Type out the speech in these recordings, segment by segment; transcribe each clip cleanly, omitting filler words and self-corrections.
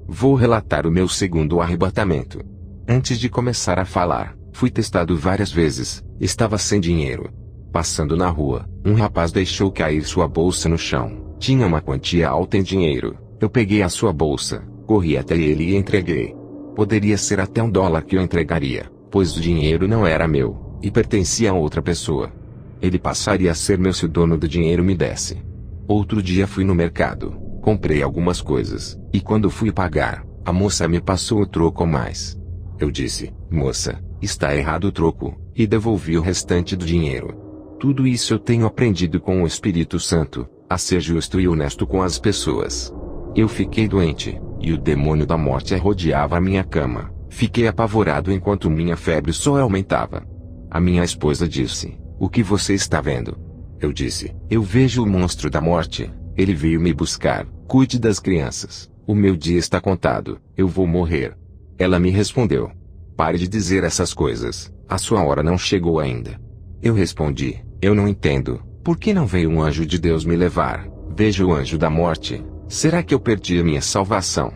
Vou relatar o meu segundo arrebatamento. Antes de começar a falar, fui testado várias vezes, estava sem dinheiro. Passando na rua, um rapaz deixou cair sua bolsa no chão. Tinha uma quantia alta em dinheiro. Eu peguei a sua bolsa, corri até ele e entreguei. Poderia ser até $1 que eu entregaria, pois o dinheiro não era meu, e pertencia a outra pessoa. Ele passaria a ser meu se o dono do dinheiro me desse. Outro dia fui no mercado, comprei algumas coisas, e quando fui pagar, a moça me passou o troco a mais. Eu disse, moça, está errado o troco, e devolvi o restante do dinheiro. Tudo isso eu tenho aprendido com o Espírito Santo, a ser justo e honesto com as pessoas. Eu fiquei doente, e o demônio da morte rodeava a minha cama. Fiquei apavorado enquanto minha febre só aumentava. A minha esposa disse, o que você está vendo? Eu disse, eu vejo o monstro da morte, ele veio me buscar, cuide das crianças, o meu dia está contado, eu vou morrer. Ela me respondeu, pare de dizer essas coisas, a sua hora não chegou ainda. Eu respondi, eu não entendo, por que não veio um anjo de Deus me levar? Veja o anjo da morte, será que eu perdi a minha salvação?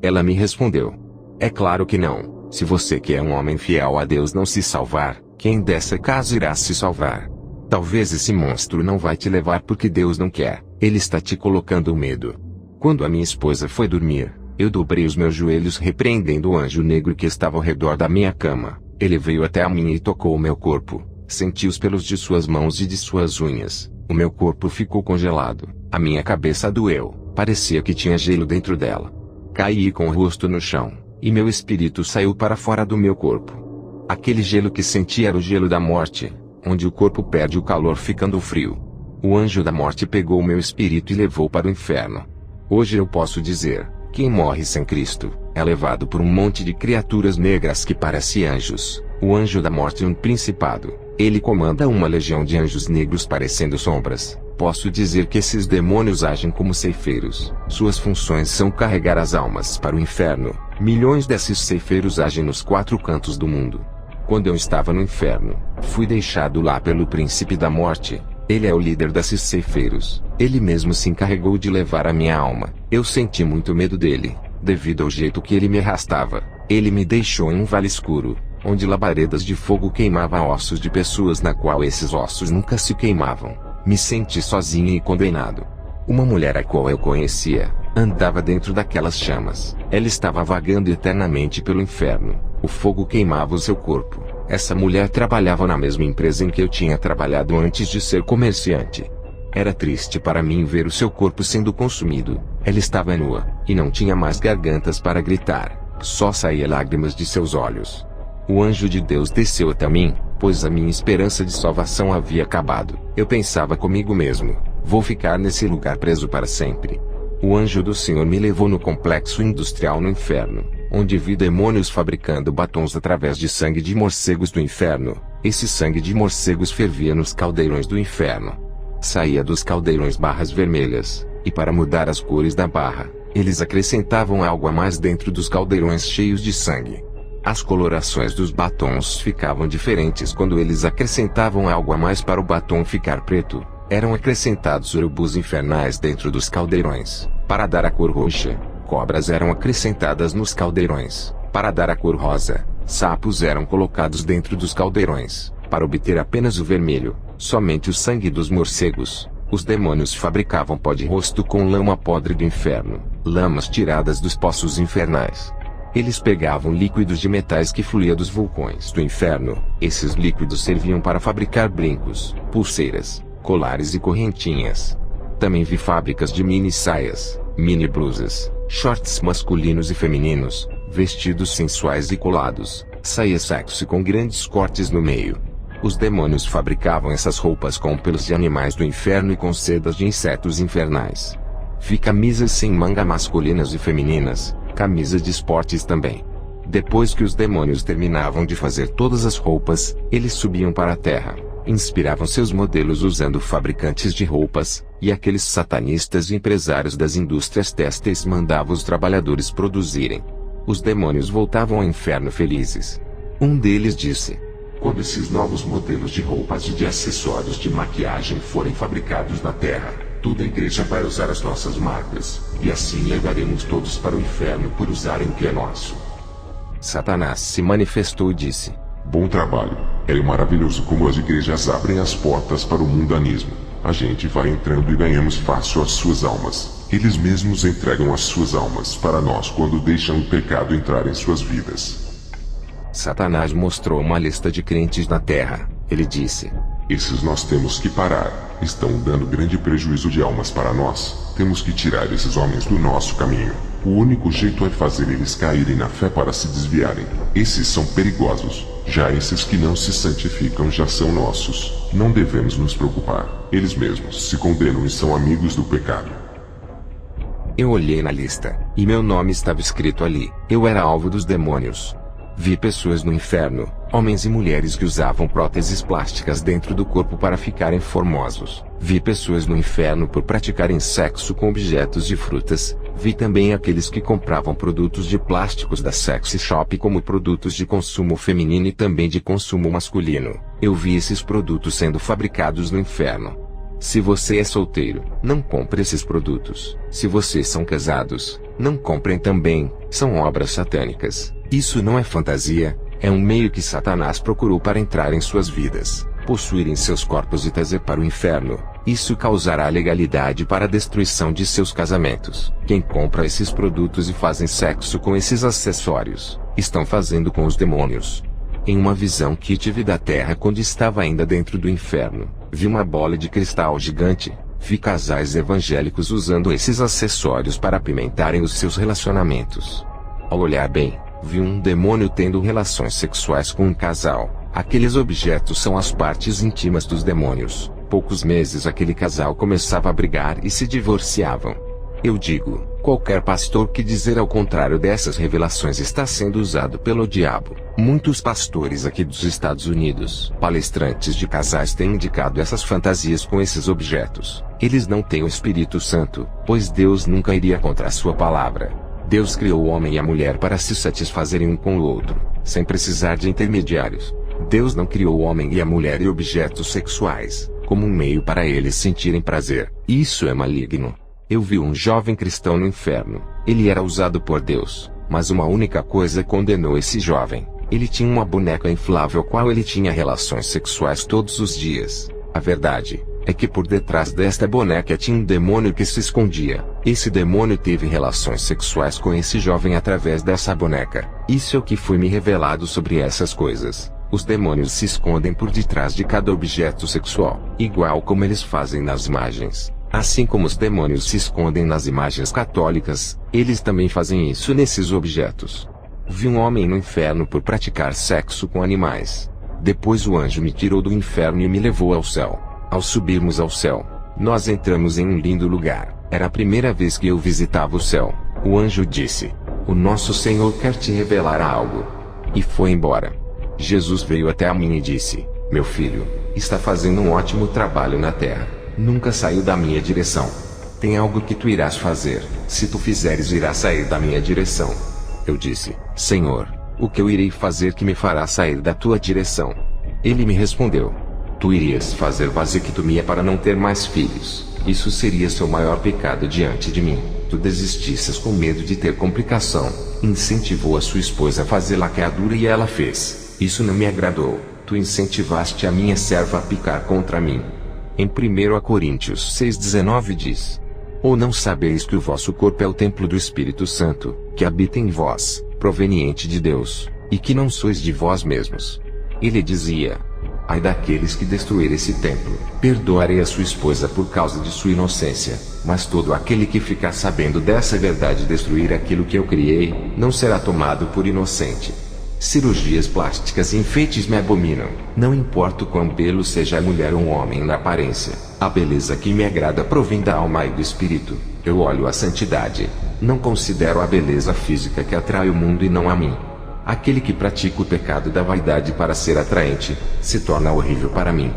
Ela me respondeu, é claro que não, se você que é um homem fiel a Deus não se salvar, quem dessa casa irá se salvar? Talvez esse monstro não vai te levar porque Deus não quer, ele está te colocando medo. Quando a minha esposa foi dormir, eu dobrei os meus joelhos repreendendo o anjo negro que estava ao redor da minha cama. Ele veio até a mim e tocou o meu corpo. Senti os pelos de suas mãos e de suas unhas. O meu corpo ficou congelado. A minha cabeça doeu. Parecia que tinha gelo dentro dela. Caí com o rosto no chão, e meu espírito saiu para fora do meu corpo. Aquele gelo que senti era o gelo da morte, onde o corpo perde o calor ficando frio. O anjo da morte pegou o meu espírito e levou para o inferno. Hoje eu posso dizer, quem morre sem Cristo, é levado por um monte de criaturas negras que parecem anjos. O anjo da morte é um principado. Ele comanda uma legião de anjos negros parecendo sombras. Posso dizer que esses demônios agem como ceifeiros. Suas funções são carregar as almas para o inferno. Milhões desses ceifeiros agem nos 4 cantos do mundo. Quando eu estava no inferno, fui deixado lá pelo príncipe da morte. Ele é o líder desses ceifeiros. Ele mesmo se encarregou de levar a minha alma. Eu senti muito medo dele, devido ao jeito que ele me arrastava. Ele me deixou em um vale escuro, onde labaredas de fogo queimavam ossos de pessoas na qual esses ossos nunca se queimavam. Me senti sozinho e condenado. Uma mulher a qual eu conhecia, andava dentro daquelas chamas. Ela estava vagando eternamente pelo inferno. O fogo queimava o seu corpo. Essa mulher trabalhava na mesma empresa em que eu tinha trabalhado antes de ser comerciante. Era triste para mim ver o seu corpo sendo consumido. Ela estava nua, e não tinha mais gargantas para gritar. Só saía lágrimas de seus olhos. O anjo de Deus desceu até mim, pois a minha esperança de salvação havia acabado. Eu pensava comigo mesmo, vou ficar nesse lugar preso para sempre. O anjo do Senhor me levou no complexo industrial no inferno, onde vi demônios fabricando batons através de sangue de morcegos do inferno. Esse sangue de morcegos fervia nos caldeirões do inferno. Saía dos caldeirões barras vermelhas, e para mudar as cores da barra, eles acrescentavam algo a mais dentro dos caldeirões cheios de sangue. As colorações dos batons ficavam diferentes quando eles acrescentavam algo a mais para o batom ficar preto. Eram acrescentados urubus infernais dentro dos caldeirões, para dar a cor roxa. Cobras eram acrescentadas nos caldeirões, para dar a cor rosa. Sapos eram colocados dentro dos caldeirões, para obter apenas o vermelho, somente o sangue dos morcegos. Os demônios fabricavam pó de rosto com lama podre do inferno, lamas tiradas dos poços infernais. Eles pegavam líquidos de metais que fluía dos vulcões do inferno. Esses líquidos serviam para fabricar brincos, pulseiras, colares e correntinhas. Também vi fábricas de mini saias, mini blusas, shorts masculinos e femininos, vestidos sensuais e colados, saia sexy com grandes cortes no meio. Os demônios fabricavam essas roupas com pelos de animais do inferno e com sedas de insetos infernais. Vi camisas sem manga masculinas e femininas, camisas de esportes também. Depois que os demônios terminavam de fazer todas as roupas, eles subiam para a terra, inspiravam seus modelos usando fabricantes de roupas, e aqueles satanistas e empresários das indústrias têxteis mandavam os trabalhadores produzirem. Os demônios voltavam ao inferno felizes. Um deles disse: quando esses novos modelos de roupas e de acessórios de maquiagem forem fabricados na terra, Toda a igreja vai usar as nossas marcas, e assim levaremos todos para o inferno por usarem o que é nosso. Satanás se manifestou e disse: Bom trabalho. É maravilhoso como as igrejas abrem as portas para o mundanismo. A gente vai entrando e ganhamos fácil as suas almas. Eles mesmos entregam as suas almas para nós quando deixam o pecado entrar em suas vidas. Satanás mostrou uma lista de crentes na terra. Ele disse: Esses nós temos que parar. Estão dando grande prejuízo de almas para nós. Temos que tirar esses homens do nosso caminho. O único jeito é fazer eles caírem na fé para se desviarem. Esses são perigosos. Já esses que não se santificam já são nossos. Não devemos nos preocupar. Eles mesmos se condenam e são amigos do pecado. Eu olhei na lista, e meu nome estava escrito ali. Eu era alvo dos demônios. Vi pessoas no inferno, homens e mulheres que usavam próteses plásticas dentro do corpo para ficarem formosos. Vi pessoas no inferno por praticarem sexo com objetos de frutas. Vi também aqueles que compravam produtos de plásticos da sexy shop como produtos de consumo feminino e também de consumo masculino. Eu vi esses produtos sendo fabricados no inferno. Se você é solteiro, não compre esses produtos. Se vocês são casados, não comprem também. São obras satânicas. Isso não é fantasia, é um meio que Satanás procurou para entrar em suas vidas, possuírem seus corpos e trazer para o inferno. Isso causará legalidade para a destruição de seus casamentos. Quem compra esses produtos e fazem sexo com esses acessórios, estão fazendo com os demônios. Em uma visão que tive da terra quando estava ainda dentro do inferno, vi uma bola de cristal gigante. Vi casais evangélicos usando esses acessórios para apimentarem os seus relacionamentos. Ao olhar bem, vi um demônio tendo relações sexuais com um casal. Aqueles objetos são as partes íntimas dos demônios. Poucos meses aquele casal começava a brigar e se divorciavam. Eu digo, qualquer pastor que dizer ao contrário dessas revelações está sendo usado pelo diabo. Muitos pastores aqui dos Estados Unidos, palestrantes de casais têm indicado essas fantasias com esses objetos. Eles não têm o Espírito Santo, pois Deus nunca iria contra a sua palavra. Deus criou o homem e a mulher para se satisfazerem um com o outro, sem precisar de intermediários. Deus não criou o homem e a mulher e objetos sexuais, como um meio para eles sentirem prazer. Isso é maligno. Eu vi um jovem cristão no inferno. Ele era usado por Deus, mas uma única coisa condenou esse jovem. Ele tinha uma boneca inflável qual ele tinha relações sexuais todos os dias. A verdade é que por detrás desta boneca tinha um demônio que se escondia. Esse demônio teve relações sexuais com esse jovem através dessa boneca. Isso é o que foi me revelado sobre essas coisas. Os demônios se escondem por detrás de cada objeto sexual, igual como eles fazem nas imagens. Assim como os demônios se escondem nas imagens católicas, eles também fazem isso nesses objetos. Vi um homem no inferno por praticar sexo com animais. Depois o anjo me tirou do inferno e me levou ao céu. Ao subirmos ao céu, nós entramos em um lindo lugar. Era a primeira vez que eu visitava o céu. O anjo disse: "O nosso Senhor quer te revelar algo." E foi embora. Jesus veio até a mim e disse: "Meu filho, está fazendo um ótimo trabalho na terra. Nunca saiu da minha direção. Tem algo que tu irás fazer. Se tu fizeres, irás sair da minha direção." Eu disse: "Senhor, o que eu irei fazer que me fará sair da tua direção?" Ele me respondeu: "Tu irias fazer vasectomia para não ter mais filhos. Isso seria seu maior pecado diante de mim. Tu desistisses com medo de ter complicação. Incentivou a sua esposa a fazer laqueadura e ela fez. Isso não me agradou. Tu incentivaste a minha serva a picar contra mim." Em 1 Coríntios 6,19 diz: "Ou não sabeis que o vosso corpo é o templo do Espírito Santo, que habita em vós, proveniente de Deus, e que não sois de vós mesmos?" Ele dizia: "Ai daqueles que destruírem esse templo, perdoarei a sua esposa por causa de sua inocência, mas todo aquele que ficar sabendo dessa verdade e destruir aquilo que eu criei, não será tomado por inocente." Cirurgias plásticas e enfeites me abominam. Não importa o quão belo seja a mulher ou um homem na aparência, a beleza que me agrada provém da alma e do espírito. Eu olho a santidade. Não considero a beleza física que atrai o mundo e não a mim. Aquele que pratica o pecado da vaidade para ser atraente, se torna horrível para mim.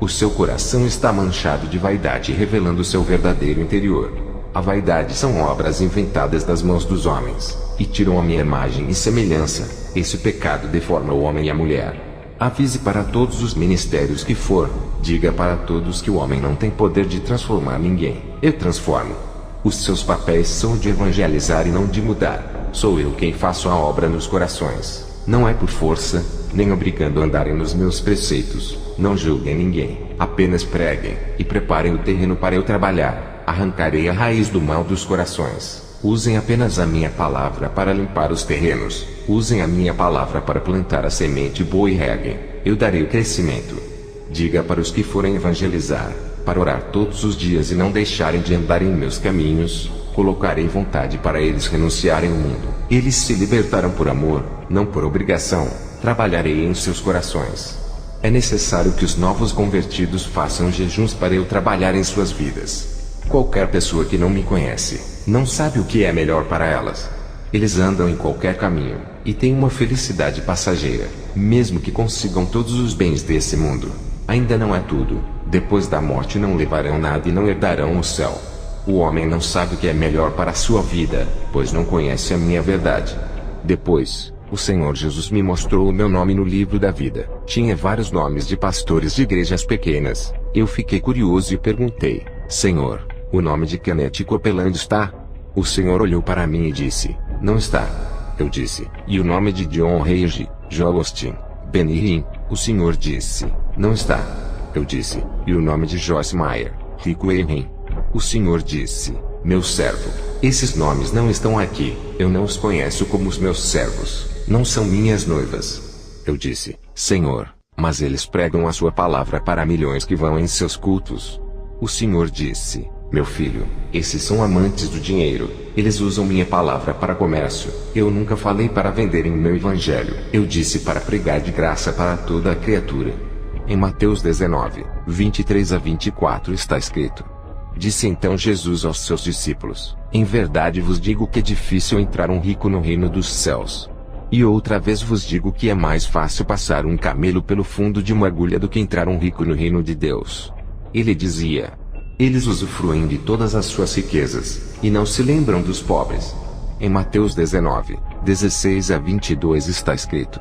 O seu coração está manchado de vaidade revelando seu verdadeiro interior. A vaidade são obras inventadas das mãos dos homens, e tiram a minha imagem e semelhança. Esse pecado deforma o homem e a mulher. Avise para todos os ministérios que for, diga para todos que o homem não tem poder de transformar ninguém, eu transformo. Os seus papéis são de evangelizar e não de mudar. Sou eu quem faço a obra nos corações. Não é por força, nem obrigando a andarem nos meus preceitos. Não julguem ninguém, apenas preguem, e preparem o terreno para eu trabalhar. Arrancarei a raiz do mal dos corações. Usem apenas a minha palavra para limpar os terrenos. Usem a minha palavra para plantar a semente boa e reguem. Eu darei o crescimento. Diga para os que forem evangelizar, para orar todos os dias e não deixarem de andar em meus caminhos, colocarei vontade para eles renunciarem ao mundo. Eles se libertarão por amor, não por obrigação. Trabalharei em seus corações. É necessário que os novos convertidos façam jejuns para eu trabalhar em suas vidas. Qualquer pessoa que não me conhece, não sabe o que é melhor para elas. Eles andam em qualquer caminho, e têm uma felicidade passageira, mesmo que consigam todos os bens desse mundo. Ainda não é tudo. Depois da morte não levarão nada e não herdarão o céu. O homem não sabe o que é melhor para a sua vida, pois não conhece a minha verdade. Depois, o Senhor Jesus me mostrou o meu nome no livro da vida. Tinha vários nomes de pastores de igrejas pequenas. Eu fiquei curioso e perguntei: Senhor, o nome de Kenneth Copeland está? O Senhor olhou para mim e disse: não está. Eu disse: e o nome de John Rage, Joel Austin, Benny Hinn? O Senhor disse: não está. Eu disse: e o nome de Joyce Meyer, Rico Hinn? O Senhor disse: meu servo, esses nomes não estão aqui. Eu não os conheço como os meus servos. Não são minhas noivas. Eu disse: Senhor, mas eles pregam a sua palavra para milhões que vão em seus cultos. O Senhor disse: meu filho, esses são amantes do dinheiro. Eles usam minha palavra para comércio. Eu nunca falei para venderem o meu evangelho. Eu disse para pregar de graça para toda a criatura. Em Mateus 19, 23 a 24 está escrito: disse então Jesus aos seus discípulos: em verdade vos digo que é difícil entrar um rico no reino dos céus. E outra vez vos digo que é mais fácil passar um camelo pelo fundo de uma agulha do que entrar um rico no reino de Deus. Ele dizia: eles usufruem de todas as suas riquezas, e não se lembram dos pobres. Em Mateus 19, 16 a 22 está escrito: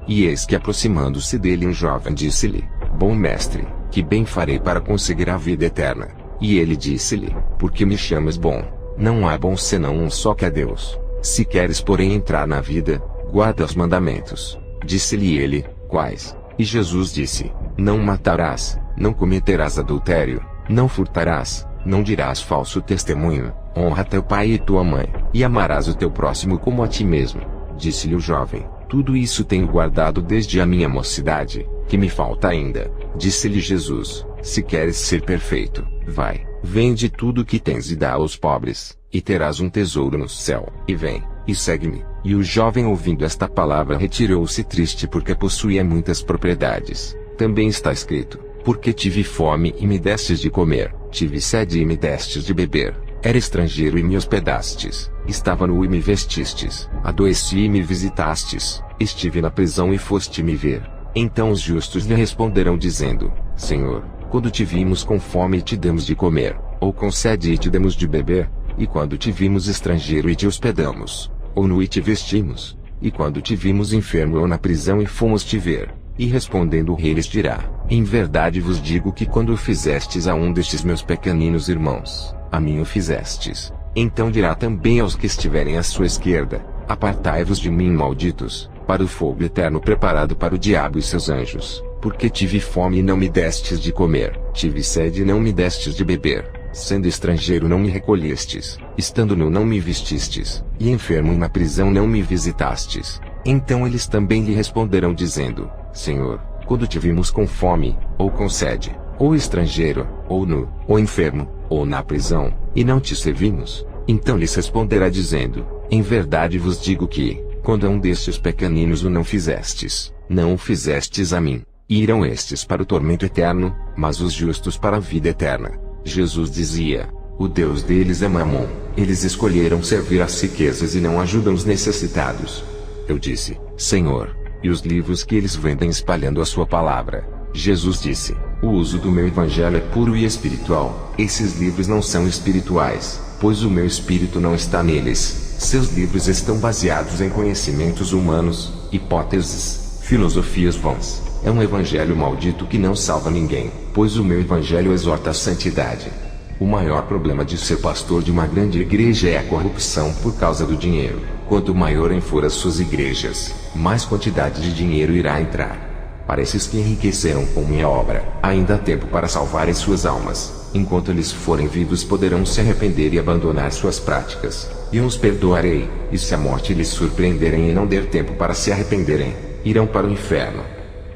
e eis que aproximando-se dele um jovem disse-lhe: bom mestre, que bem farei para conseguir a vida eterna? E ele disse-lhe: por que me chamas bom? Não há bom senão um só, que é Deus. Se queres porém entrar na vida, guarda os mandamentos. Disse-lhe ele: quais? E Jesus disse: não matarás, não cometerás adultério, não furtarás, não dirás falso testemunho, honra teu pai e tua mãe, e amarás o teu próximo como a ti mesmo. Disse-lhe o jovem: tudo isso tenho guardado desde a minha mocidade, que me falta ainda? Disse-lhe Jesus: se queres ser perfeito, vai, vende tudo o que tens e dá aos pobres, e terás um tesouro no céu, e vem, e segue-me. E o jovem, ouvindo esta palavra, retirou-se triste porque possuía muitas propriedades. Também está escrito: porque tive fome e me destes de comer, tive sede e me destes de beber, era estrangeiro e me hospedastes, estava nu e me vestistes, adoeci e me visitastes, estive na prisão e foste me ver. Então os justos lhe responderão dizendo: Senhor, quando te vimos com fome e te demos de comer, ou com sede e te demos de beber? E quando te vimos estrangeiro e te hospedamos, ou nu e te vestimos? E quando te vimos enfermo ou na prisão e fomos te ver? E respondendo o rei lhes dirá: em verdade vos digo que quando o fizestes a um destes meus pequeninos irmãos, a mim o fizestes. Então dirá também aos que estiverem à sua esquerda: apartai-vos de mim, malditos, para o fogo eterno preparado para o diabo e seus anjos. Porque tive fome e não me destes de comer, tive sede e não me destes de beber, sendo estrangeiro não me recolhestes, estando nu não me vestistes, e enfermo e na prisão não me visitastes. Então eles também lhe responderão dizendo: Senhor, quando te vimos com fome, ou com sede, ou estrangeiro, ou nu, ou enfermo, ou na prisão, e não te servimos? Então lhes responderá dizendo: em verdade vos digo que, quando a um destes pequeninos o não fizestes, não o fizestes a mim. E irão estes para o tormento eterno, mas os justos para a vida eterna. Jesus dizia: o Deus deles é Mamon. Eles escolheram servir às riquezas e não ajudam os necessitados. Eu disse: Senhor, e os livros que eles vendem espalhando a sua palavra? Jesus disse: o uso do meu evangelho é puro e espiritual. Esses livros não são espirituais, pois o meu espírito não está neles. Seus livros estão baseados em conhecimentos humanos, hipóteses, filosofias vãs. é um evangelho maldito que não salva ninguém, pois o meu evangelho exorta a santidade. O maior problema de ser pastor de uma grande igreja é a corrupção por causa do dinheiro. Quanto maior for as suas igrejas, mais quantidade de dinheiro irá entrar. Para esses que enriqueceram com minha obra, ainda há tempo para salvarem suas almas. Enquanto eles forem vivos poderão se arrepender e abandonar suas práticas, e eu os perdoarei, e se a morte lhes surpreenderem e não der tempo para se arrependerem, irão para o inferno.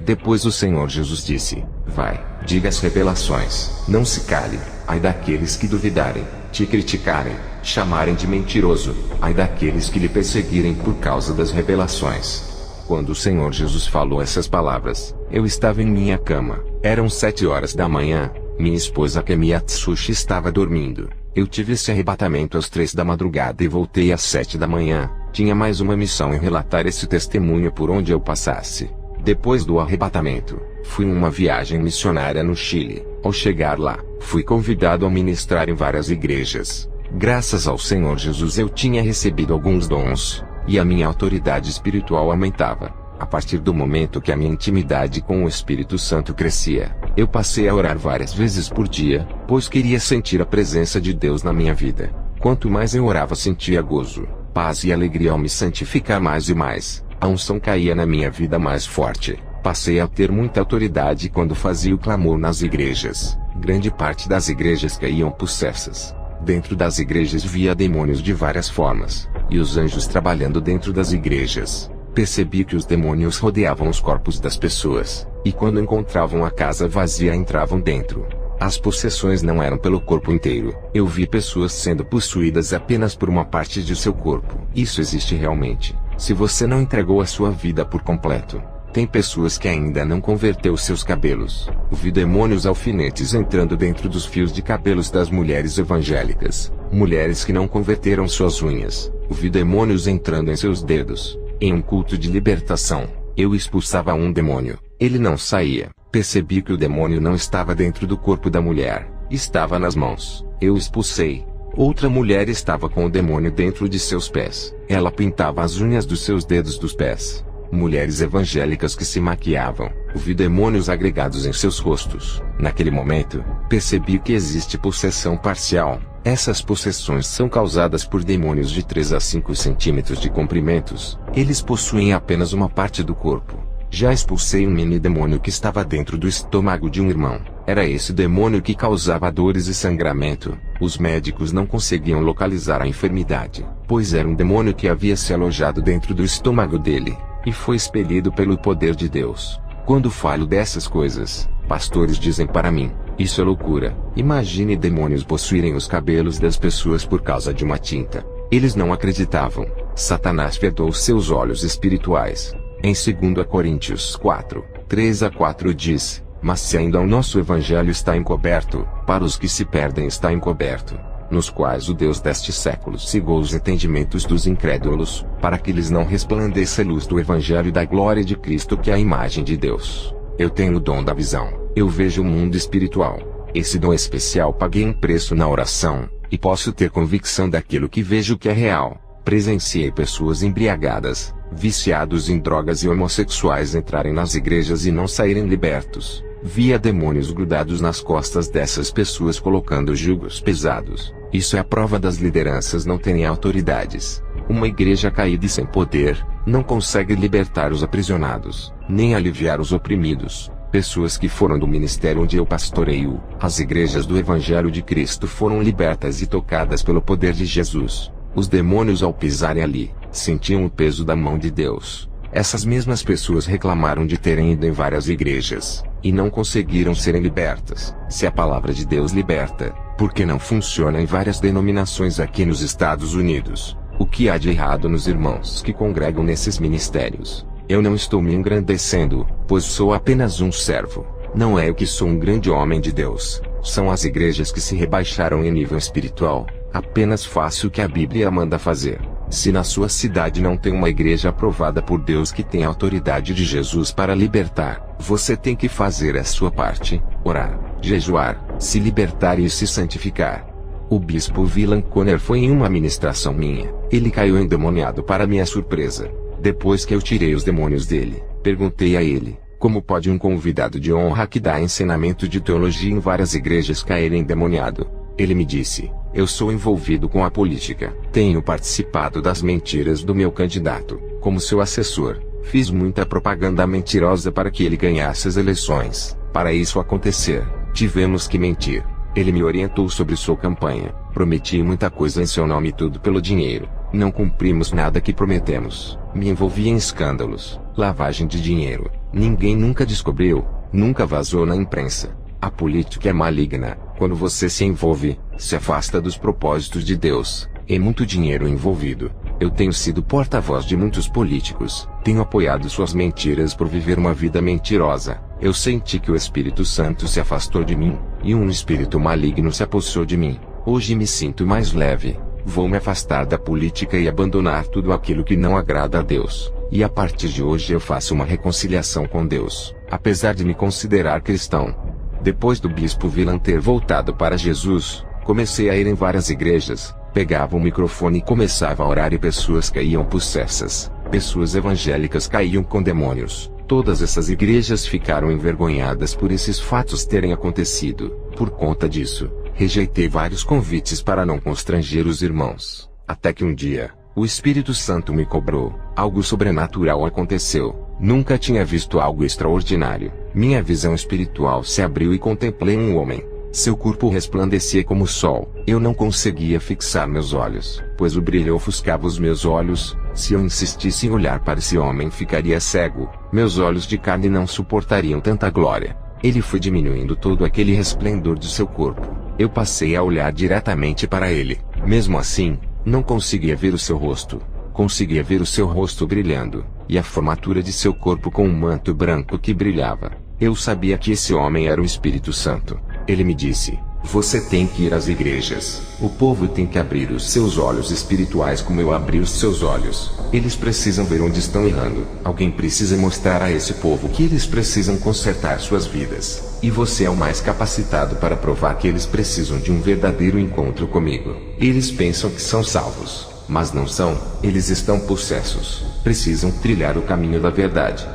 Depois o Senhor Jesus disse: vai, diga as revelações, não se cale, ai daqueles que duvidarem, te criticarem, chamarem de mentiroso, ai daqueles que lhe perseguirem por causa das revelações. Quando o Senhor Jesus falou essas palavras, eu estava em minha cama, eram 7 horas da manhã, minha esposa Kemi Atsushi estava dormindo. Eu tive esse arrebatamento às 3 da madrugada e voltei às 7 da manhã, tinha mais uma missão em relatar esse testemunho por onde eu passasse. Depois do arrebatamento, fui em uma viagem missionária no Chile. Ao chegar lá, fui convidado a ministrar em várias igrejas. Graças ao Senhor Jesus eu tinha recebido alguns dons, e a minha autoridade espiritual aumentava. A partir do momento que a minha intimidade com o Espírito Santo crescia, eu passei a orar várias vezes por dia, pois queria sentir a presença de Deus na minha vida. Quanto mais eu orava, sentia gozo, paz e alegria ao me santificar mais e mais. A unção caía na minha vida mais forte. Passei a ter muita autoridade quando fazia o clamor nas igrejas. Grande parte das igrejas caíam possessas. Dentro das igrejas via demônios de várias formas, e os anjos trabalhando dentro das igrejas. Percebi que os demônios rodeavam os corpos das pessoas, e quando encontravam a casa vazia entravam dentro. As possessões não eram pelo corpo inteiro. Eu vi pessoas sendo possuídas apenas por uma parte de seu corpo. Isso existe realmente. Se você não entregou a sua vida por completo, tem pessoas que ainda não converteu seus cabelos. Vi demônios alfinetes entrando dentro dos fios de cabelos das mulheres evangélicas. Mulheres que não converteram suas unhas. Vi demônios entrando em seus dedos. Em um culto de libertação, eu expulsava um demônio. Ele não saía. Percebi que o demônio não estava dentro do corpo da mulher. Estava nas mãos. Eu expulsei. Outra mulher estava com o demônio dentro de seus pés. Ela pintava as unhas dos seus dedos dos pés. Mulheres evangélicas que se maquiavam. Vi demônios agregados em seus rostos. Naquele momento, percebi que existe possessão parcial. Essas possessões são causadas por demônios de 3 a 5 centímetros de comprimentos. Eles possuem apenas uma parte do corpo. Já expulsei um mini demônio que estava dentro do estômago de um irmão. Era esse demônio que causava dores e sangramento. Os médicos não conseguiam localizar a enfermidade, pois era um demônio que havia se alojado dentro do estômago dele, e foi expelido pelo poder de Deus. Quando falo dessas coisas, pastores dizem para mim: isso é loucura. Imagine demônios possuírem os cabelos das pessoas por causa de uma tinta. Eles não acreditavam. Satanás vedou seus olhos espirituais. Em 2 Coríntios 4, 3 a 4 diz: mas se ainda o nosso evangelho está encoberto, para os que se perdem está encoberto, nos quais o Deus deste século cegou os entendimentos dos incrédulos, para que lhes não resplandeça a luz do evangelho da glória de Cristo, que é a imagem de Deus. Eu tenho o dom da visão. Eu vejo o mundo espiritual. Esse dom especial paguei um preço na oração, e posso ter convicção daquilo que vejo que é real. Presenciei pessoas embriagadas, viciados em drogas e homossexuais entrarem nas igrejas e não saírem libertos. Via demônios grudados nas costas dessas pessoas colocando jugos pesados. Isso é a prova das lideranças não terem autoridades. Uma igreja caída e sem poder, não consegue libertar os aprisionados, nem aliviar os oprimidos. Pessoas que foram do ministério onde eu pastoreio, as igrejas do Evangelho de Cristo foram libertas e tocadas pelo poder de Jesus. Os demônios, ao pisarem ali, sentiam o peso da mão de Deus. Essas mesmas pessoas reclamaram de terem ido em várias igrejas, e não conseguiram serem libertas. Se a palavra de Deus liberta, por que não funciona em várias denominações aqui nos Estados Unidos? O que há de errado nos irmãos que congregam nesses ministérios? Eu não estou me engrandecendo, pois sou apenas um servo. Não é eu que sou um grande homem de Deus. São as igrejas que se rebaixaram em nível espiritual. Apenas faça o que a Bíblia manda fazer. Se na sua cidade não tem uma igreja aprovada por Deus que tem a autoridade de Jesus para libertar, você tem que fazer a sua parte: orar, jejuar, se libertar e se santificar. O bispo Villan Conner foi em uma ministração minha. Ele caiu endemoniado para minha surpresa. Depois que eu tirei os demônios dele, perguntei a ele: Como pode um convidado de honra que dá ensinamento de teologia em várias igrejas cair endemoniado? Ele me disse: eu sou envolvido com a política. Tenho participado das mentiras do meu candidato. Como seu assessor, fiz muita propaganda mentirosa para que ele ganhasse as eleições. Para isso acontecer, tivemos que mentir. Ele me orientou sobre sua campanha. Prometi muita coisa em seu nome, tudo pelo dinheiro. Não cumprimos nada que prometemos. Me envolvi em escândalos, lavagem de dinheiro. Ninguém nunca descobriu, nunca vazou na imprensa. A política é maligna. Quando você se envolve, se afasta dos propósitos de Deus. É muito dinheiro envolvido. Eu tenho sido porta-voz de muitos políticos. Tenho apoiado suas mentiras por viver uma vida mentirosa. Eu senti que o Espírito Santo se afastou de mim, e um espírito maligno se apossou de mim. Hoje me sinto mais leve. Vou me afastar da política e abandonar tudo aquilo que não agrada a Deus. E a partir de hoje eu faço uma reconciliação com Deus, apesar de me considerar cristão. Depois do bispo Villan ter voltado para Jesus, comecei a ir em várias igrejas, pegava o microfone e começava a orar e pessoas caíam possessas. Pessoas evangélicas caíam com demônios. Todas essas igrejas ficaram envergonhadas por esses fatos terem acontecido. Por conta disso, rejeitei vários convites para não constranger os irmãos. Até que um dia, o Espírito Santo me cobrou. Algo sobrenatural aconteceu. Nunca tinha visto algo extraordinário. Minha visão espiritual se abriu e contemplei um homem. Seu corpo resplandecia como o sol. Eu não conseguia fixar meus olhos, pois o brilho ofuscava os meus olhos. Se eu insistisse em olhar para esse homem, ficaria cego. Meus olhos de carne não suportariam tanta glória. Ele foi diminuindo todo aquele resplendor de seu corpo. Eu passei a olhar diretamente para ele. Mesmo assim, não conseguia ver o seu rosto. Conseguia ver o seu rosto brilhando, e a formatura de seu corpo com um manto branco que brilhava. Eu sabia que esse homem era o Espírito Santo. Ele me disse: você tem que ir às igrejas. O povo tem que abrir os seus olhos espirituais como eu abri os seus olhos. Eles precisam ver onde estão errando. Alguém precisa mostrar a esse povo que eles precisam consertar suas vidas. E você é o mais capacitado para provar que eles precisam de um verdadeiro encontro comigo. Eles pensam que são salvos, mas não são. Eles estão possessos. Precisam trilhar o caminho da verdade.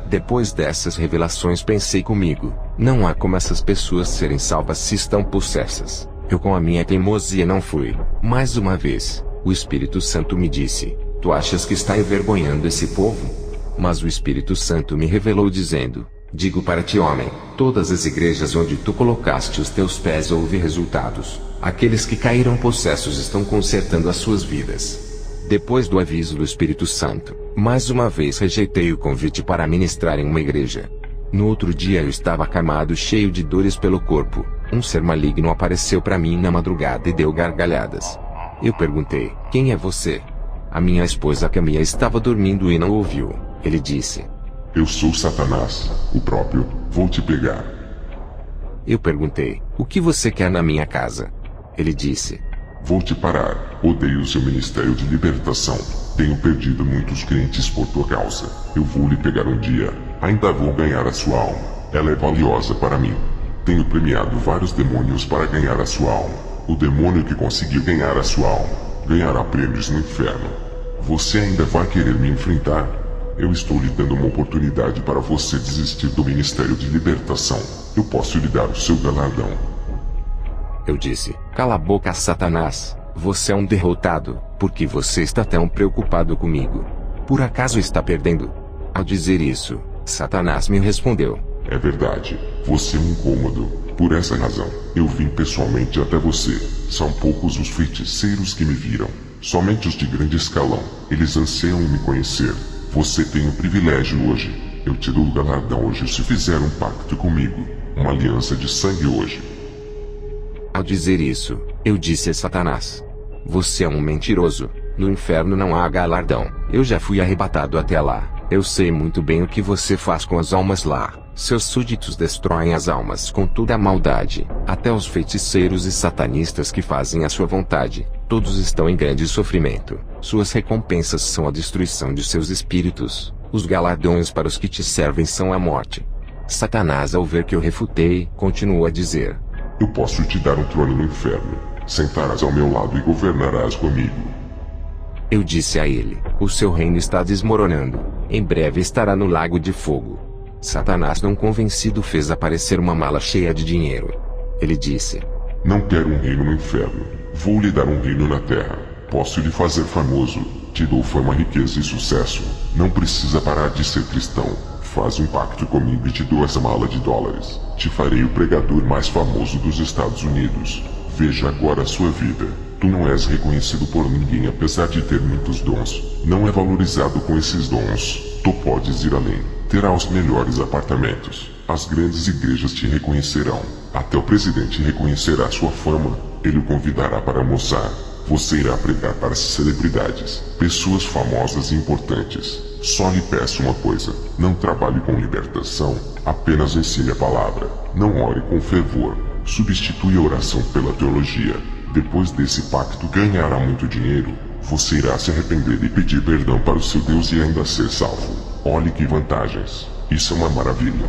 Depois dessas revelações pensei comigo: não há como essas pessoas serem salvas se estão possessas. Eu com a minha teimosia não fui. Mais uma vez, o Espírito Santo me disse: tu achas que está envergonhando esse povo? Mas o Espírito Santo me revelou dizendo: digo para ti, homem, todas as igrejas onde tu colocaste os teus pés houve resultados. Aqueles que caíram possessos estão consertando as suas vidas. Depois do aviso do Espírito Santo, mais uma vez rejeitei o convite para ministrar em uma igreja. No outro dia eu estava acamado, cheio de dores pelo corpo. Um ser maligno apareceu para mim na madrugada e deu gargalhadas. Eu perguntei: quem é você? A minha esposa Camila estava dormindo e não ouviu. Ele disse: eu sou Satanás, o próprio, vou te pegar. Eu perguntei: o que você quer na minha casa? Ele disse: vou te parar. Odeio o seu ministério de libertação. Tenho perdido muitos crentes por tua causa. Eu vou lhe pegar um dia. Ainda vou ganhar a sua alma. Ela é valiosa para mim. Tenho premiado vários demônios para ganhar a sua alma. O demônio que conseguiu ganhar a sua alma ganhará prêmios no inferno. Você ainda vai querer me enfrentar? Eu estou lhe dando uma oportunidade para você desistir do ministério de libertação. Eu posso lhe dar o seu galardão. Eu disse: cala a boca, Satanás. Você é um derrotado. Por que você está tão preocupado comigo? Por acaso está perdendo? Ao dizer isso, Satanás me respondeu: é verdade. Você é um incômodo. Por essa razão, eu vim pessoalmente até você. São poucos os feiticeiros que me viram. Somente os de grande escalão. Eles anseiam em me conhecer. Você tem um privilégio hoje. Eu te dou o galardão hoje se fizer um pacto comigo. Uma aliança de sangue hoje. Ao dizer isso, eu disse a Satanás: você é um mentiroso. No inferno não há galardão. Eu já fui arrebatado até lá. Eu sei muito bem o que você faz com as almas lá. Seus súditos destroem as almas com toda a maldade. Até os feiticeiros e satanistas que fazem a sua vontade, todos estão em grande sofrimento. Suas recompensas são a destruição de seus espíritos. Os galardões para os que te servem são a morte. Satanás, ao ver que eu refutei, continuou a dizer: eu posso te dar um trono no inferno. Sentarás ao meu lado e governarás comigo. Eu disse a ele: o seu reino está desmoronando. Em breve estará no lago de fogo. Satanás, não convencido, fez aparecer uma mala cheia de dinheiro. Ele disse: Não quero um reino no inferno. Vou lhe dar um reino na terra. Posso lhe fazer famoso. Te dou fama, riqueza e sucesso. Não precisa parar de ser cristão. Faz um pacto comigo e te dou essa mala de dólares. Te farei o pregador mais famoso dos Estados Unidos. Veja agora a sua vida. Tu não és reconhecido por ninguém apesar de ter muitos dons. Não é valorizado com esses dons. Tu podes ir além. Terá os melhores apartamentos. As grandes igrejas te reconhecerão. Até o presidente reconhecerá sua fama. Ele o convidará para almoçar. Você irá pregar para as celebridades, pessoas famosas e importantes. Só lhe peço uma coisa: não trabalhe com libertação, apenas ensine a palavra. Não ore com fervor. Substitui a oração pela teologia. Depois desse pacto ganhará muito dinheiro. Você irá se arrepender e pedir perdão para o seu Deus e ainda ser salvo. Olhe que vantagens. Isso é uma maravilha.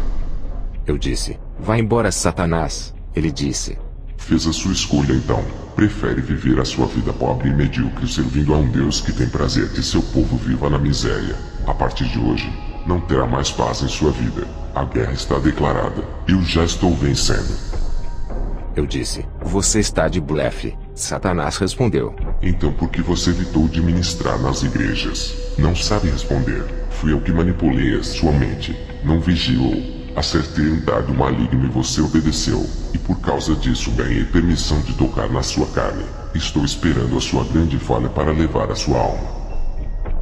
Eu disse: Vá embora, Satanás. Ele disse: Fez a sua escolha então. Prefere viver a sua vida pobre e medíocre servindo a um Deus que tem prazer que seu povo viva na miséria. A partir de hoje, não terá mais paz em sua vida. A guerra está declarada. Eu já estou vencendo. Eu disse: Você está de blefe. Satanás respondeu: Então por que você evitou de ministrar nas igrejas? Não sabe responder. Fui eu que manipulei a sua mente. Não vigilou. Acertei um dardo maligno e você obedeceu. E por causa disso ganhei permissão de tocar na sua carne. Estou esperando a sua grande falha para levar a sua alma.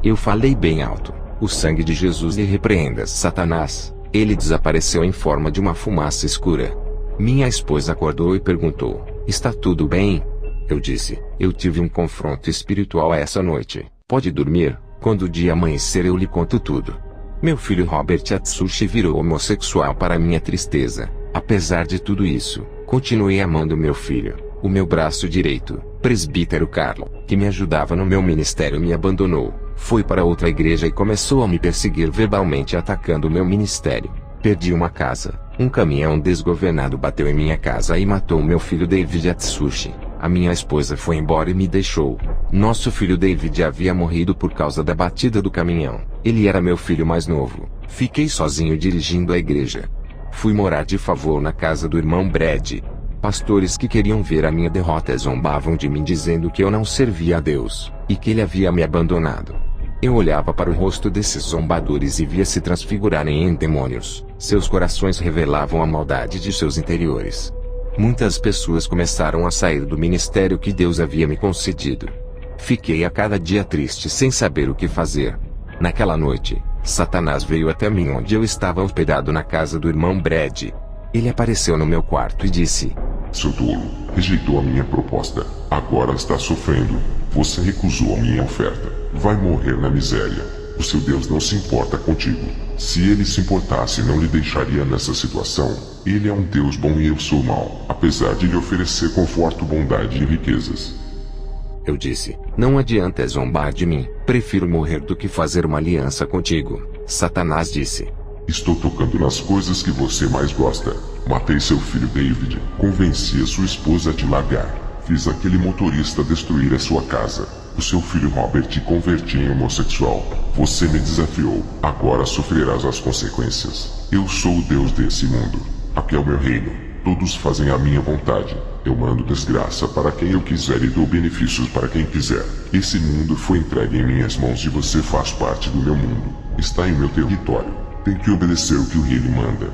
Eu falei bem alto: O sangue de Jesus lhe repreenda, Satanás. Ele desapareceu em forma de uma fumaça escura. Minha esposa acordou e perguntou: Está tudo bem? Eu disse: Eu tive um confronto espiritual essa noite. Pode dormir, quando o dia amanhecer eu lhe conto tudo. Meu filho Robert Atsushi virou homossexual para minha tristeza. Apesar de tudo isso, continuei amando meu filho. O meu braço direito, presbítero Carlo, que me ajudava no meu ministério, me abandonou. Foi para outra igreja e começou a me perseguir verbalmente, atacando o meu ministério. Perdi uma casa. Um caminhão desgovernado bateu em minha casa e matou meu filho David Atsushi. A minha esposa foi embora e me deixou. Nosso filho David havia morrido por causa da batida do caminhão. Ele era meu filho mais novo. Fiquei sozinho dirigindo a igreja. Fui morar de favor na casa do irmão Brad. Pastores que queriam ver a minha derrota zombavam de mim, dizendo que eu não servia a Deus, e que ele havia me abandonado. Eu olhava para o rosto desses zombadores e via se transfigurarem em demônios. Seus corações revelavam a maldade de seus interiores. Muitas pessoas começaram a sair do ministério que Deus havia me concedido. Fiquei a cada dia triste sem saber o que fazer. Naquela noite, Satanás veio até mim onde eu estava hospedado na casa do irmão Brad. Ele apareceu no meu quarto e disse: Seu tolo, rejeitou a minha proposta. Agora está sofrendo. Você recusou a minha oferta. Vai morrer na miséria. O seu Deus não se importa contigo. Se ele se importasse, não lhe deixaria nessa situação. Ele é um Deus bom e eu sou mau, apesar de lhe oferecer conforto, bondade e riquezas. Eu disse: Não adianta zombar de mim. Prefiro morrer do que fazer uma aliança contigo. Satanás disse: Estou tocando nas coisas que você mais gosta. Matei seu filho David. Convenci a sua esposa a te largar. Fiz aquele motorista destruir a sua casa. O seu filho Robert te converti em homossexual. Você me desafiou. Agora sofrerás as consequências. Eu sou o Deus desse mundo. Aqui é o meu reino. Todos fazem a minha vontade. Eu mando desgraça para quem eu quiser e dou benefícios para quem quiser. Esse mundo foi entregue em minhas mãos e você faz parte do meu mundo. Está em meu território. Tem que obedecer o que o rei lhe manda.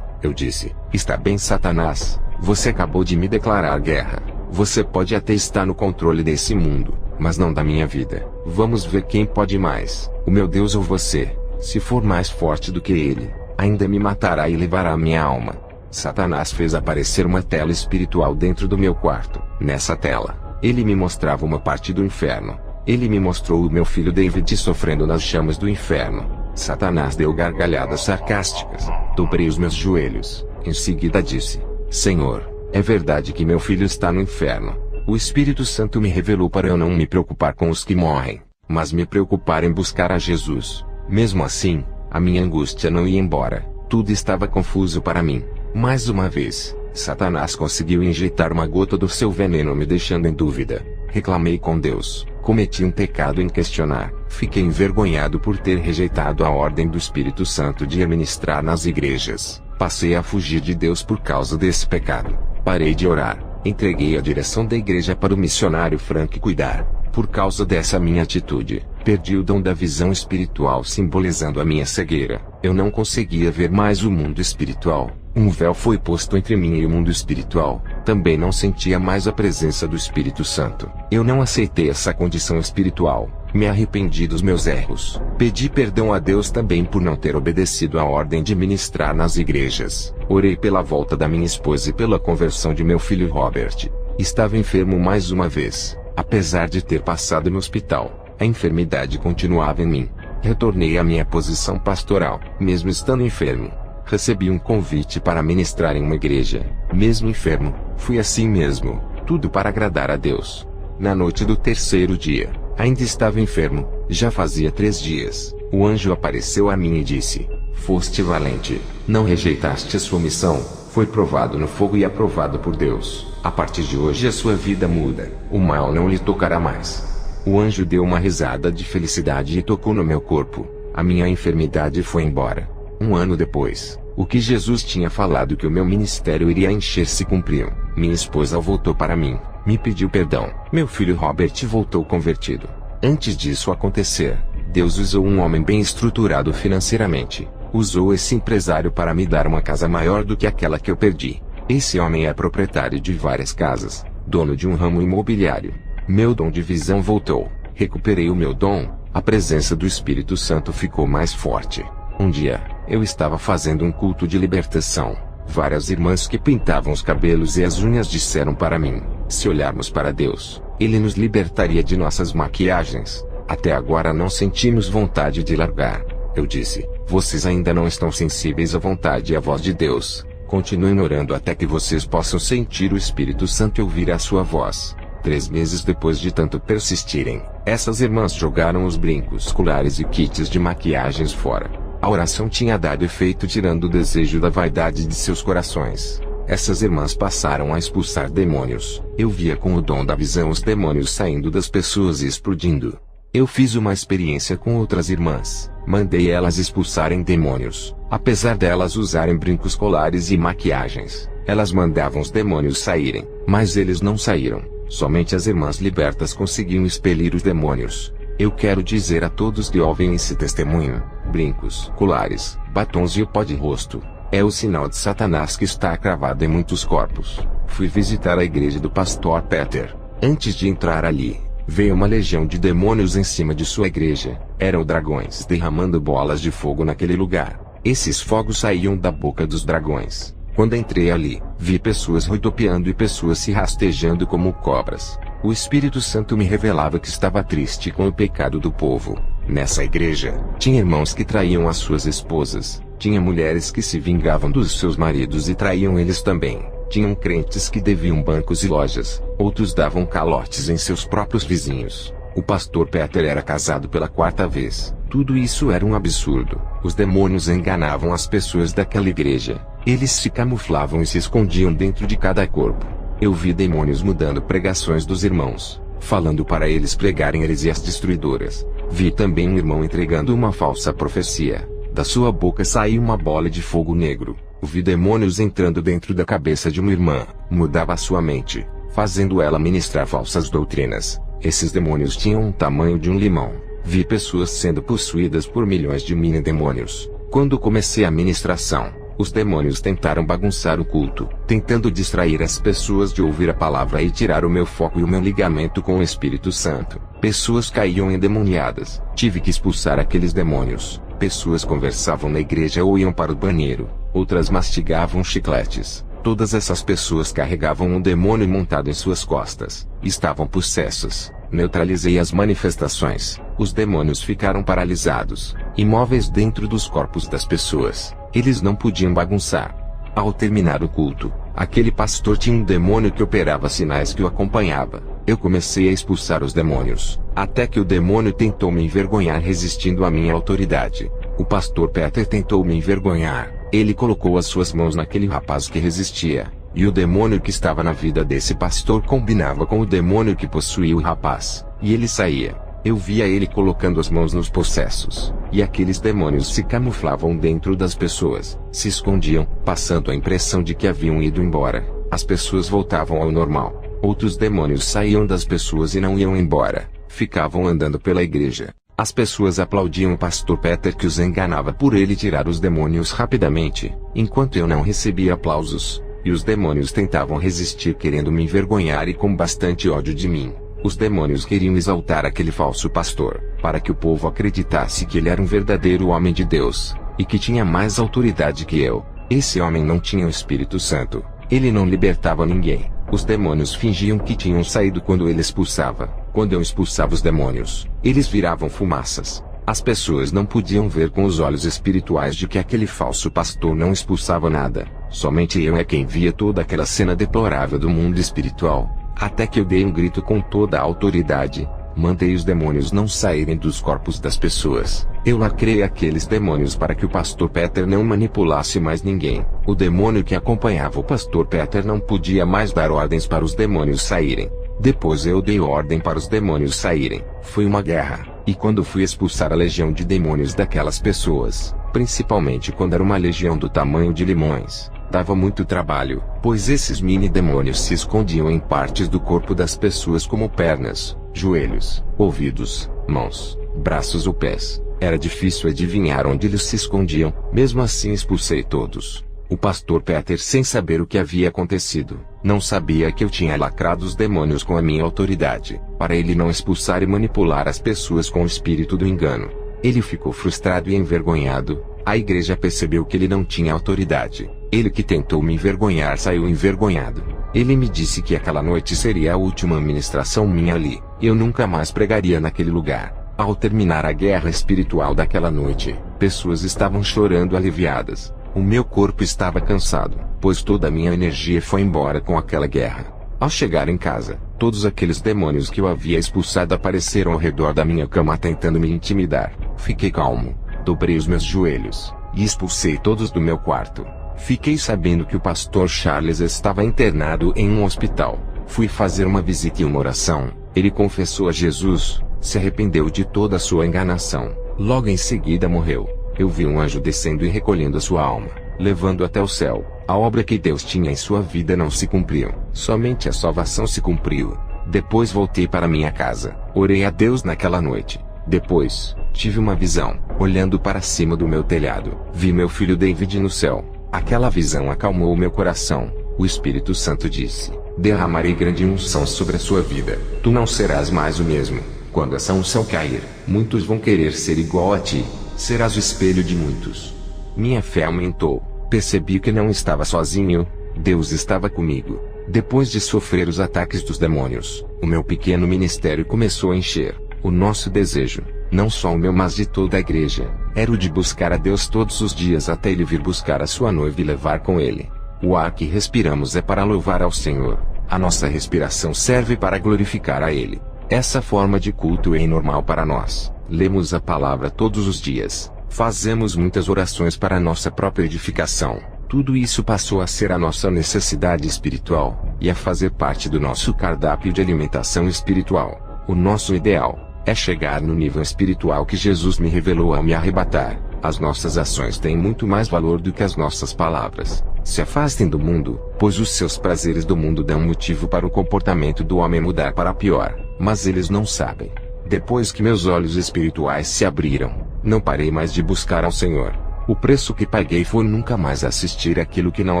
Eu disse: Está bem, Satanás. Você acabou de me declarar guerra. Você pode até estar no controle desse mundo, mas não da minha vida. Vamos ver quem pode mais, o meu Deus ou você. Se for mais forte do que ele, ainda me matará e levará minha alma. Satanás fez aparecer uma tela espiritual dentro do meu quarto. Nessa tela, ele me mostrava uma parte do inferno. Ele me mostrou o meu filho David sofrendo nas chamas do inferno. Satanás deu gargalhadas sarcásticas. Dobrei os meus joelhos. Em seguida disse: Senhor, é verdade que meu filho está no inferno. O Espírito Santo me revelou para eu não me preocupar com os que morrem, mas me preocupar em buscar a Jesus. Mesmo assim, a minha angústia não ia embora. Tudo estava confuso para mim. Mais uma vez, Satanás conseguiu injetar uma gota do seu veneno, me deixando em dúvida. Reclamei com Deus. Cometi um pecado em questionar. Fiquei envergonhado por ter rejeitado a ordem do Espírito Santo de ir ministrar nas igrejas. Passei a fugir de Deus por causa desse pecado. Parei de orar. Entreguei a direção da igreja para o missionário Frank cuidar. Por causa dessa minha atitude, perdi o dom da visão espiritual, simbolizando a minha cegueira. Eu não conseguia ver mais o mundo espiritual. Um véu foi posto entre mim e o mundo espiritual. Também não sentia mais a presença do Espírito Santo. Eu não aceitei essa condição espiritual. Me arrependi dos meus erros. Pedi perdão a Deus também por não ter obedecido à ordem de ministrar nas igrejas. Orei pela volta da minha esposa e pela conversão de meu filho Robert. Estava enfermo mais uma vez. Apesar de ter passado no hospital, a enfermidade continuava em mim. Retornei à minha posição pastoral, mesmo estando enfermo. Recebi um convite para ministrar em uma igreja. Mesmo enfermo, fui assim mesmo, tudo para agradar a Deus. Na noite do terceiro dia, ainda estava enfermo, já fazia 3 dias, o anjo apareceu a mim e disse: "Foste valente, não rejeitaste a sua missão, foi provado no fogo e aprovado por Deus. A partir de hoje a sua vida muda, o mal não lhe tocará mais." O anjo deu uma risada de felicidade e tocou no meu corpo. A minha enfermidade foi embora. 1 ano depois, o que Jesus tinha falado que o meu ministério iria encher se cumpriu. Minha esposa voltou para mim, me pediu perdão. Meu filho Robert voltou convertido. Antes disso acontecer, Deus usou um homem bem estruturado financeiramente. Usou esse empresário para me dar uma casa maior do que aquela que eu perdi. Esse homem é proprietário de várias casas, dono de um ramo imobiliário. Meu dom de visão voltou. Recuperei o meu dom. A presença do Espírito Santo ficou mais forte. Um dia, eu estava fazendo um culto de libertação. Várias irmãs que pintavam os cabelos e as unhas disseram para mim: se olharmos para Deus, Ele nos libertaria de nossas maquiagens. Até agora não sentimos vontade de largar. Eu disse: vocês ainda não estão sensíveis à vontade e à voz de Deus. Continuem orando até que vocês possam sentir o Espírito Santo e ouvir a sua voz. 3 meses depois de tanto persistirem, essas irmãs jogaram os brincos, colares e kits de maquiagens fora. A oração tinha dado efeito, tirando o desejo da vaidade de seus corações. Essas irmãs passaram a expulsar demônios. Eu via com o dom da visão os demônios saindo das pessoas e explodindo. Eu fiz uma experiência com outras irmãs. Mandei elas expulsarem demônios. Apesar delas usarem brincos, colares e maquiagens, elas mandavam os demônios saírem, mas eles não saíram. Somente as irmãs libertas conseguiam expelir os demônios. Eu quero dizer a todos que ouvem esse testemunho: brincos, colares, batons e o pó de rosto é o sinal de Satanás que está cravado em muitos corpos. Fui visitar a igreja do pastor Peter. Antes de entrar ali, veio uma legião de demônios em cima de sua igreja. Eram dragões derramando bolas de fogo naquele lugar. Esses fogos saíam da boca dos dragões. Quando entrei ali, vi pessoas rodopiando e pessoas se rastejando como cobras. O Espírito Santo me revelava que estava triste com o pecado do povo. Nessa igreja, tinha irmãos que traíam as suas esposas, tinha mulheres que se vingavam dos seus maridos e traíam eles também, tinham crentes que deviam bancos e lojas, outros davam calotes em seus próprios vizinhos. O pastor Peter era casado pela 4ª vez. Tudo isso era um absurdo. Os demônios enganavam as pessoas daquela igreja. Eles se camuflavam e se escondiam dentro de cada corpo. Eu vi demônios mudando pregações dos irmãos, falando para eles pregarem heresias destruidoras. Vi também um irmão entregando uma falsa profecia. Da sua boca saía uma bola de fogo negro. Vi demônios entrando dentro da cabeça de uma irmã. Mudava a sua mente, fazendo ela ministrar falsas doutrinas. Esses demônios tinham o tamanho de um limão. Vi pessoas sendo possuídas por milhões de mini-demônios. Quando comecei a ministração, os demônios tentaram bagunçar o culto, tentando distrair as pessoas de ouvir a palavra e tirar o meu foco e o meu ligamento com o Espírito Santo. Pessoas caíam endemoniadas. Tive que expulsar aqueles demônios. Pessoas conversavam na igreja ou iam para o banheiro. Outras mastigavam chicletes. Todas essas pessoas carregavam um demônio montado em suas costas. Estavam possessas. Neutralizei as manifestações. Os demônios ficaram paralisados, imóveis dentro dos corpos das pessoas. Eles não podiam bagunçar. Ao terminar o culto, aquele pastor tinha um demônio que operava sinais que o acompanhava. Eu comecei a expulsar os demônios, até que o demônio tentou me envergonhar resistindo à minha autoridade. O pastor Peter tentou me envergonhar. Ele colocou as suas mãos naquele rapaz que resistia, e o demônio que estava na vida desse pastor combinava com o demônio que possuía o rapaz, e ele saía. Eu via ele colocando as mãos nos possessos, e aqueles demônios se camuflavam dentro das pessoas, se escondiam, passando a impressão de que haviam ido embora. As pessoas voltavam ao normal. Outros demônios saíam das pessoas e não iam embora, ficavam andando pela igreja. As pessoas aplaudiam o pastor Peter, que os enganava por ele tirar os demônios rapidamente, enquanto eu não recebia aplausos, e os demônios tentavam resistir, querendo me envergonhar e com bastante ódio de mim. Os demônios queriam exaltar aquele falso pastor, para que o povo acreditasse que ele era um verdadeiro homem de Deus, e que tinha mais autoridade que eu. Esse homem não tinha o Espírito Santo, ele não libertava ninguém. Os demônios fingiam que tinham saído quando ele expulsava. Quando eu expulsava os demônios, eles viravam fumaças. As pessoas não podiam ver com os olhos espirituais de que aquele falso pastor não expulsava nada. Somente eu é quem via toda aquela cena deplorável do mundo espiritual. Até que eu dei um grito com toda a autoridade, mandei os demônios não saírem dos corpos das pessoas. Eu lacrei aqueles demônios para que o pastor Peter não manipulasse mais ninguém. O demônio que acompanhava o pastor Peter não podia mais dar ordens para os demônios saírem. Depois eu dei ordem para os demônios saírem. Foi uma guerra, e quando fui expulsar a legião de demônios daquelas pessoas, principalmente quando era uma legião do tamanho de limões, dava muito trabalho, pois esses mini-demônios se escondiam em partes do corpo das pessoas como pernas, joelhos, ouvidos, mãos, braços ou pés. Era difícil adivinhar onde eles se escondiam. Mesmo assim expulsei todos. O pastor Peter, sem saber o que havia acontecido, não sabia que eu tinha lacrado os demônios com a minha autoridade, para ele não expulsar e manipular as pessoas com o espírito do engano. Ele ficou frustrado e envergonhado. A igreja percebeu que ele não tinha autoridade. Ele que tentou me envergonhar saiu envergonhado. Ele me disse que aquela noite seria a última ministração minha ali, e eu nunca mais pregaria naquele lugar. Ao terminar a guerra espiritual daquela noite, pessoas estavam chorando aliviadas. O meu corpo estava cansado, pois toda a minha energia foi embora com aquela guerra. Ao chegar em casa, todos aqueles demônios que eu havia expulsado apareceram ao redor da minha cama tentando me intimidar. Fiquei calmo, dobrei os meus joelhos, e expulsei todos do meu quarto. Fiquei sabendo que o pastor Charles estava internado em um hospital. Fui fazer uma visita e uma oração. Ele confessou a Jesus, se arrependeu de toda a sua enganação. Logo em seguida morreu. Eu vi um anjo descendo e recolhendo a sua alma, levando até o céu. A obra que Deus tinha em sua vida não se cumpriu. Somente a salvação se cumpriu. Depois voltei para minha casa. Orei a Deus naquela noite. Depois, tive uma visão. Olhando para cima do meu telhado, vi meu filho David no céu. Aquela visão acalmou o meu coração. O Espírito Santo disse: derramarei grande unção sobre a sua vida. Tu não serás mais o mesmo. Quando essa unção cair, muitos vão querer ser igual a ti. Serás o espelho de muitos. Minha fé aumentou. Percebi que não estava sozinho. Deus estava comigo. Depois de sofrer os ataques dos demônios, o meu pequeno ministério começou a encher. O nosso desejo, não só o meu mas de toda a igreja, era o de buscar a Deus todos os dias até Ele vir buscar a sua noiva e levar com Ele. O ar que respiramos é para louvar ao Senhor. A nossa respiração serve para glorificar a Ele. Essa forma de culto é normal para nós. Lemos a palavra todos os dias. Fazemos muitas orações para a nossa própria edificação. Tudo isso passou a ser a nossa necessidade espiritual, e a fazer parte do nosso cardápio de alimentação espiritual. O nosso ideal é chegar no nível espiritual que Jesus me revelou ao me arrebatar. As nossas ações têm muito mais valor do que as nossas palavras. Se afastem do mundo, pois os seus prazeres do mundo dão motivo para o comportamento do homem mudar para pior, mas eles não sabem. Depois que meus olhos espirituais se abriram, não parei mais de buscar ao Senhor. O preço que paguei foi nunca mais assistir aquilo que não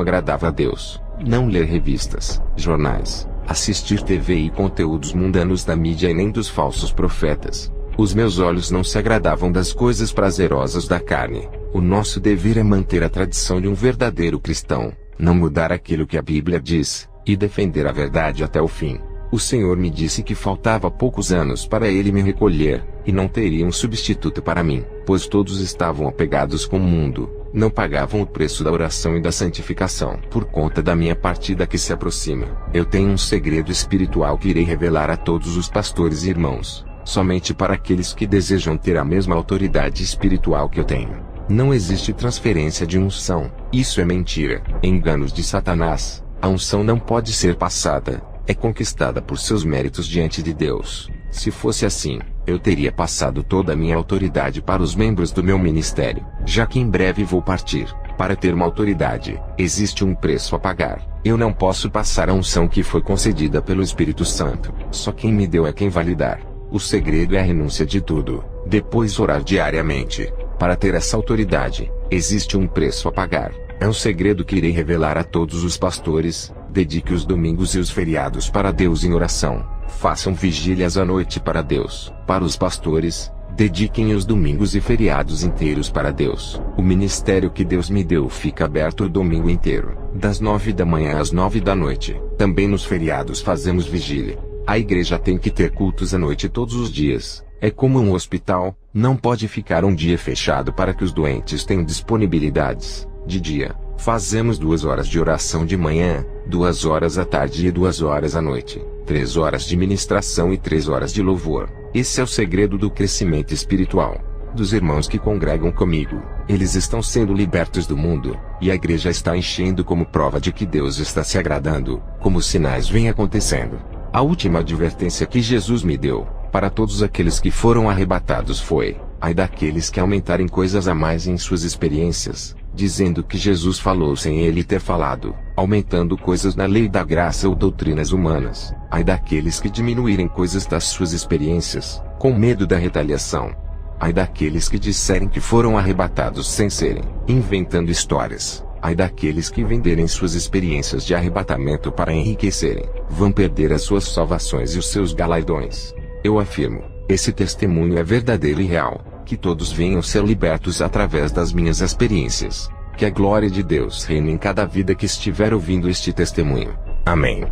agradava a Deus, não ler revistas, jornais, assistir TV e conteúdos mundanos da mídia e nem dos falsos profetas. Os meus olhos não se agradavam das coisas prazerosas da carne. O nosso dever é manter a tradição de um verdadeiro cristão, não mudar aquilo que a Bíblia diz, e defender a verdade até o fim. O Senhor me disse que faltava poucos anos para Ele me recolher, e não teria um substituto para mim, pois todos estavam apegados com o mundo, não pagavam o preço da oração e da santificação. Por conta da minha partida que se aproxima, eu tenho um segredo espiritual que irei revelar a todos os pastores e irmãos, somente para aqueles que desejam ter a mesma autoridade espiritual que eu tenho. Não existe transferência de unção, isso é mentira, enganos de Satanás. A unção não pode ser passada, é conquistada por seus méritos diante de Deus. Se fosse assim, eu teria passado toda a minha autoridade para os membros do meu ministério, já que em breve vou partir. Para ter uma autoridade, existe um preço a pagar. Eu não posso passar a unção que foi concedida pelo Espírito Santo. Só quem me deu é quem vai lhe dar. O segredo é a renúncia de tudo, depois orar diariamente. Para ter essa autoridade, existe um preço a pagar. É um segredo que irei revelar a todos os pastores. Dedique os domingos e os feriados para Deus em oração. Façam vigílias à noite para Deus. Para os pastores, dediquem os domingos e feriados inteiros para Deus. O ministério que Deus me deu fica aberto o domingo inteiro, das 9 da manhã às 9 da noite. Também nos feriados fazemos vigília. A igreja tem que ter cultos à noite todos os dias. É como um hospital, não pode ficar um dia fechado para que os doentes tenham disponibilidades. De dia, fazemos 2 horas de oração de manhã, 2 horas à tarde e 2 horas à noite, 3 horas de ministração e 3 horas de louvor. Esse é o segredo do crescimento espiritual dos irmãos que congregam comigo. Eles estão sendo libertos do mundo, e a igreja está enchendo como prova de que Deus está se agradando, como os sinais vêm acontecendo. A última advertência que Jesus me deu, para todos aqueles que foram arrebatados foi: ai daqueles que aumentarem coisas a mais em suas experiências, dizendo que Jesus falou sem ele ter falado, aumentando coisas na lei da graça ou doutrinas humanas. Ai daqueles que diminuírem coisas das suas experiências, com medo da retaliação. Ai daqueles que disserem que foram arrebatados sem serem, inventando histórias. Ai daqueles que venderem suas experiências de arrebatamento para enriquecerem, vão perder as suas salvações e os seus galardões. Eu afirmo, esse testemunho é verdadeiro e real, que todos venham ser libertos através das minhas experiências. Que a glória de Deus reine em cada vida que estiver ouvindo este testemunho. Amém.